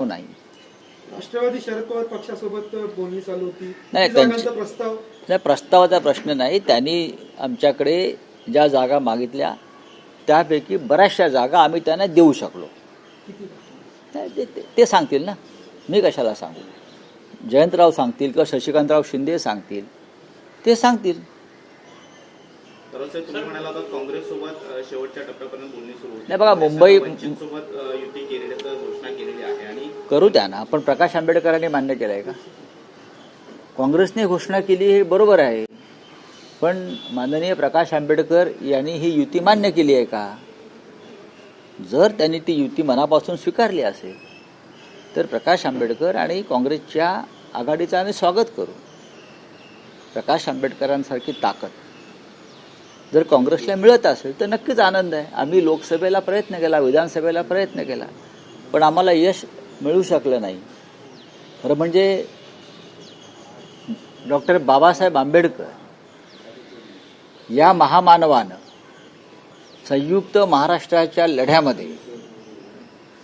नाही. राष्ट्रवादी शरद पवार पक्षासोबत बोलणी चालू होती. नाही, जागांचा प्रस्ताव नाही, प्रस्तावाचा प्रश्न नाही. त्यांनी आमच्याकडे ज्या जागा मागितल्या त्यापैकी बऱ्याचशा जागा आम्ही त्यांना देऊ शकलो. नाही, ते सांगतील ना, मी कशाला सांगू. जयंतराव सांगतील किंवा शशिकांतराव शिंदे सांगतील, ते सांगतील. तुम्ही म्हणाला होता काँग्रेस सोबत शेवटच्या टप्प्यापर्यंत बोलणी सुरू होती. नाही बघा, मुंबई सोबत युती केलेल्याची घोषणा केलेली आहे आणि करू द्या ना. पण प्रकाश आंबेडकरांनी मान्य केलं आहे का? काँग्रेसने घोषणा केली हे बरोबर आहे, पण माननीय प्रकाश आंबेडकर यांनी ही युती मान्य केली आहे का? जर त्यांनी ती युती मनापासून स्वीकारली असेल तर प्रकाश आंबेडकर आणि काँग्रेसच्या आघाडीचं आम्ही स्वागत करू. प्रकाश आंबेडकरांसारखी ताकद जर काँग्रेसला मिळत असेल तर नक्कीच आनंद आहे. आम्ही लोकसभेला प्रयत्न केला, विधानसभेला प्रयत्न केला, पण आम्हाला यश मिळू शकलं नाही. खरं म्हणजे डॉक्टर बाबासाहेब आंबेडकर या महामानवानं संयुक्त महाराष्ट्राच्या लढ्यामध्ये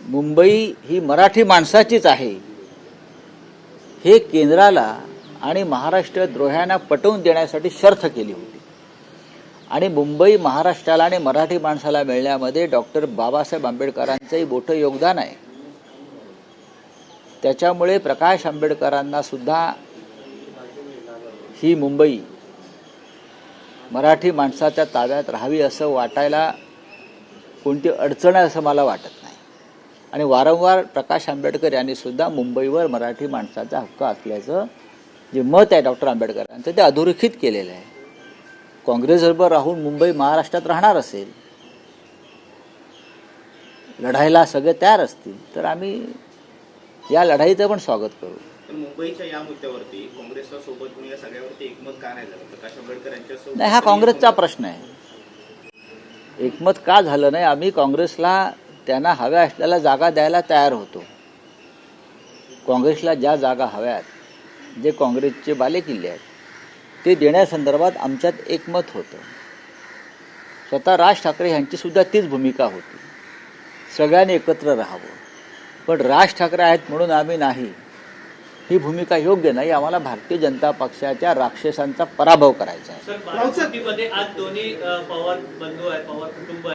मुंबई ही मराठी माणसाचीच आहे हे केंद्राला आणि महाराष्ट्र द्रोह्यांना पटवून देण्यासाठी शर्थ केली होती. आणि मुंबई महाराष्ट्राला आणि मराठी माणसाला मिळण्यामध्ये डॉक्टर बाबासाहेब आंबेडकरांचंही मोठं योगदान आहे. त्याच्यामुळे प्रकाश आंबेडकरांना सुद्धा ही मुंबई मराठी माणसाच्या ताब्यात राहावी असं वाटायला कोणती अडचण आहे असं मला वाटत नाही. आणि वारंवार प्रकाश आंबेडकर यांनी सुद्धा मुंबईवर मराठी माणसाचा हक्क असल्याचं जे मत आहे डॉक्टर आंबेडकरांचं ते अधोरेखित केलेलं आहे. काँग्रेसबरोबर राहून मुंबई महाराष्ट्रात राहणार असेल, लढायला सगळे तयार असतील, तर आम्ही या लढाईचं पण स्वागत करू. मुंबईच्या या मुद्द्यावरती काँग्रेसला सोबत घेऊन या सगळ्यावरती एकमत का नाही झालं? प्रकाश आंबेडकर यांच्यासोबत नाही, हा काँग्रेसचा प्रश्न आहे. एकमत का झालं नाही? आम्ही काँग्रेसला त्यांना हव्या असलेल्या जागा द्यायला तयार होतो. काँग्रेसला ज्या जागा हव्यात, जे काँग्रेसचे बालेकिल्ले आहेत ते देण्यासंदर्भात आमच्यात एकमत होतं. स्वतः राज ठाकरे यांची सुद्धा तीच भूमिका होती, सगळ्यांनी एकत्र राहावं. पण राज ठाकरे आहेत म्हणून आम्ही नाही, ही भूमिका योग्य नाही. आम्हाला भारतीय जनता पक्षाच्या राक्षसांचा पराभव करायचा आहे. आज दोन्ही पवार बंधू आहेत, पवार कुटुंब